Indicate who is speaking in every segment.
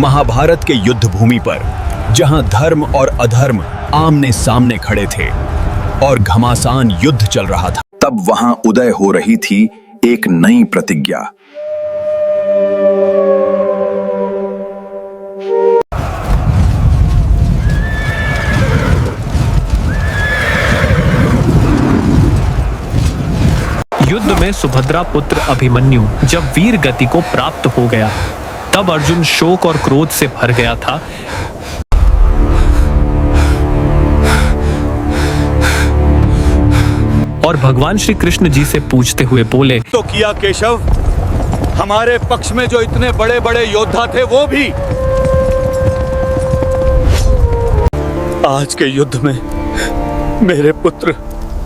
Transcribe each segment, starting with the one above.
Speaker 1: महाभारत के युद्ध भूमि पर, जहां धर्म और अधर्म आमने सामने खड़े थे और घमासान युद्ध चल रहा था, तब वहां उदय हो रही थी एक नई प्रतिज्ञा।
Speaker 2: युद्ध में सुभद्रा पुत्र अभिमन्यु जब वीर गति को प्राप्त हो गया, तब अर्जुन शोक और क्रोध से भर गया था। और भगवान श्री कृष्ण जी से पूछते हुए बोले,
Speaker 3: तो किया केशव, हमारे पक्ष में जो इतने बड़े बड़े योद्धा थे वो भी आज के युद्ध में मेरे पुत्र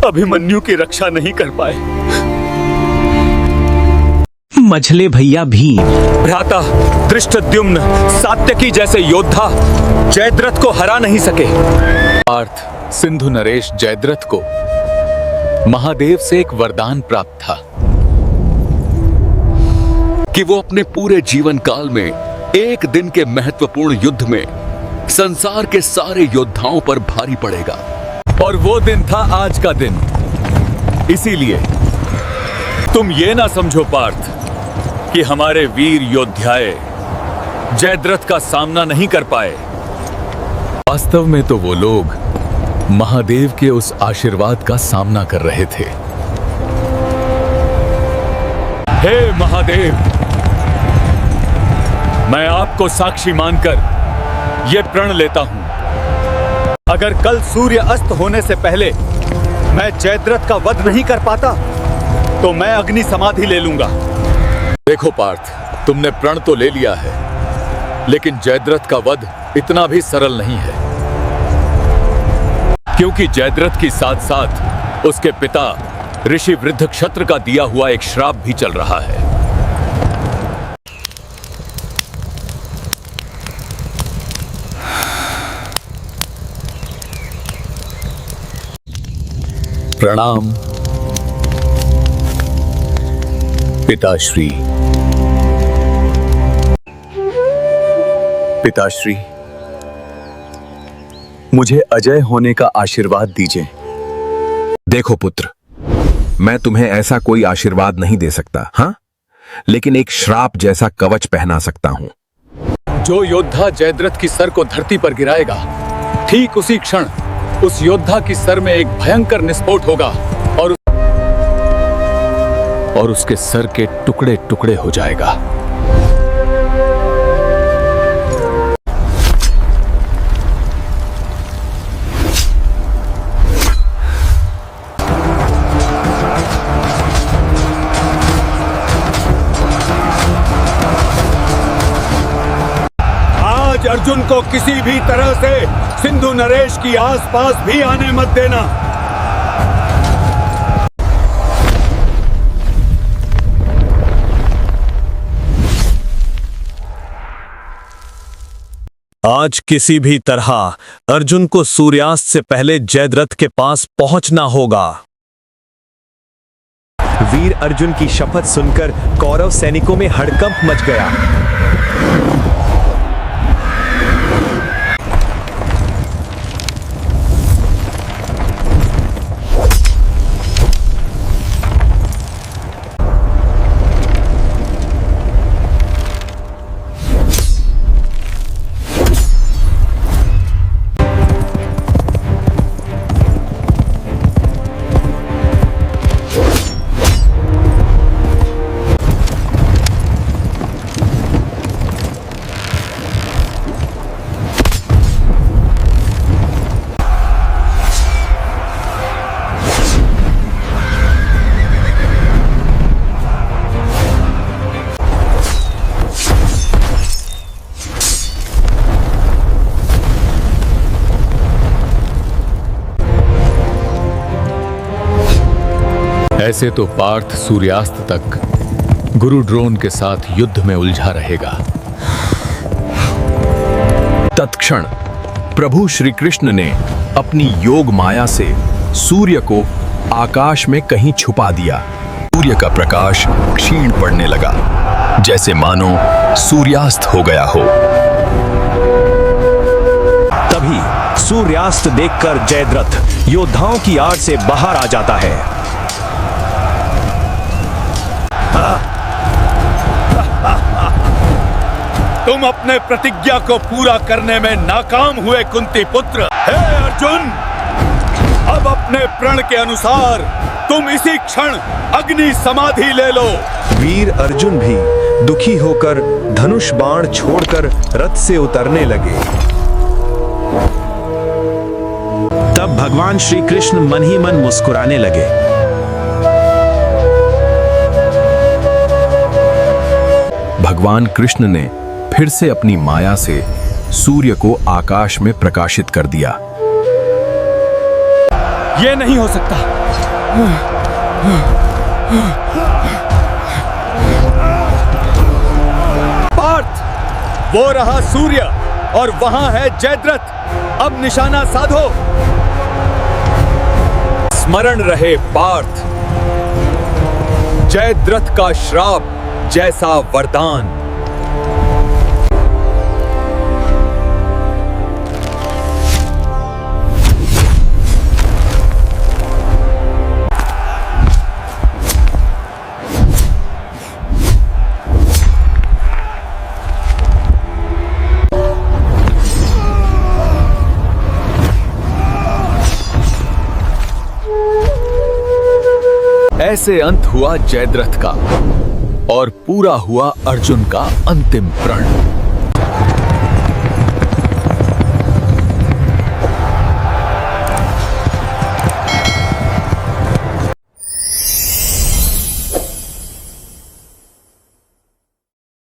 Speaker 3: अभिमन्यु की रक्षा नहीं कर पाए।
Speaker 4: मझले भैया भीम,
Speaker 3: भ्राता धृष्टद्युम्न, सात्यकी जैसे योद्धा जयद्रथ को हरा नहीं सके।
Speaker 5: पार्थ सिंधु नरेश जयद्रथ को महादेव से एक वरदान प्राप्त था कि वो अपने पूरे जीवन काल में एक दिन के महत्वपूर्ण युद्ध में संसार के सारे योद्धाओं पर भारी पड़ेगा, और वो दिन था आज का दिन। इसीलिए
Speaker 3: तुम ये ना समझो पार्थ कि हमारे वीर योद्धाए जयद्रथ का सामना नहीं कर पाए।
Speaker 5: वास्तव में तो वो लोग महादेव के उस आशीर्वाद का सामना कर रहे थे।
Speaker 3: हे महादेव, मैं आपको साक्षी मानकर यह प्रण लेता हूं, अगर कल सूर्य अस्त होने से पहले मैं जयद्रथ का वध नहीं कर पाता तो मैं अग्नि समाधि ले लूंगा।
Speaker 5: देखो पार्थ, तुमने प्रण तो ले लिया है, लेकिन जयद्रथ का वध इतना भी सरल नहीं है, क्योंकि जयद्रथ की साथ साथ उसके पिता ऋषि वृद्धक्षत्र का दिया हुआ एक श्राप भी चल रहा है। प्रणाम पिताश्री।
Speaker 1: पिताश्री, मुझे अजय होने का आशीर्वाद दीजिए।
Speaker 6: देखो पुत्र, मैं तुम्हें ऐसा कोई आशीर्वाद नहीं दे सकता, हाँ, लेकिन एक श्राप जैसा कवच पहना सकता हूं।
Speaker 5: जो योद्धा जयद्रथ की सर को धरती पर गिराएगा, ठीक उसी क्षण उस योद्धा की सर में एक भयंकर निस्फोट होगा और उसके सर के टुकड़े टुकड़े हो जाएगा।
Speaker 3: आज अर्जुन को किसी भी तरह से सिंधु नरेश की आसपास भी आने मत देना।
Speaker 7: आज किसी भी तरह अर्जुन को सूर्यास्त से पहले जयद्रथ के पास पहुंचना होगा।
Speaker 8: वीर अर्जुन की शपथ सुनकर कौरव सैनिकों में हड़कंप मच गया।
Speaker 5: ऐसे तो पार्थ सूर्यास्त तक गुरु ड्रोन के साथ युद्ध में उलझा रहेगा।
Speaker 1: तत्क्षण प्रभु श्री कृष्ण ने अपनी योग माया से सूर्य को आकाश में कहीं छुपा दिया। सूर्य का प्रकाश क्षीण पड़ने लगा, जैसे मानो सूर्यास्त हो गया हो।
Speaker 7: सूर्यास्त देखकर जयद्रथ योद्धाओं की आड़ से बाहर आ जाता है।
Speaker 3: तुम अपने प्रतिज्ञा को पूरा करने में नाकाम हुए कुंती पुत्र। हे अर्जुन, अब अपने प्रण के अनुसार तुम इसी क्षण अग्नि समाधि ले लो।
Speaker 8: वीर अर्जुन भी दुखी होकर धनुष बाण छोड़कर रथ से उतरने लगे।
Speaker 4: तब भगवान श्री कृष्ण मन ही मन मुस्कुराने लगे।
Speaker 6: भगवान कृष्ण ने फिर से अपनी माया से सूर्य को आकाश में प्रकाशित कर दिया।
Speaker 3: यह नहीं हो सकता। पार्थ, वो रहा सूर्य और वहां है जयद्रथ। अब निशाना साधो। स्मरण रहे पार्थ, जयद्रथ का श्राप जैसा वरदान। ऐसे अंत हुआ जयद्रथ का और पूरा हुआ अर्जुन का अंतिम प्रण।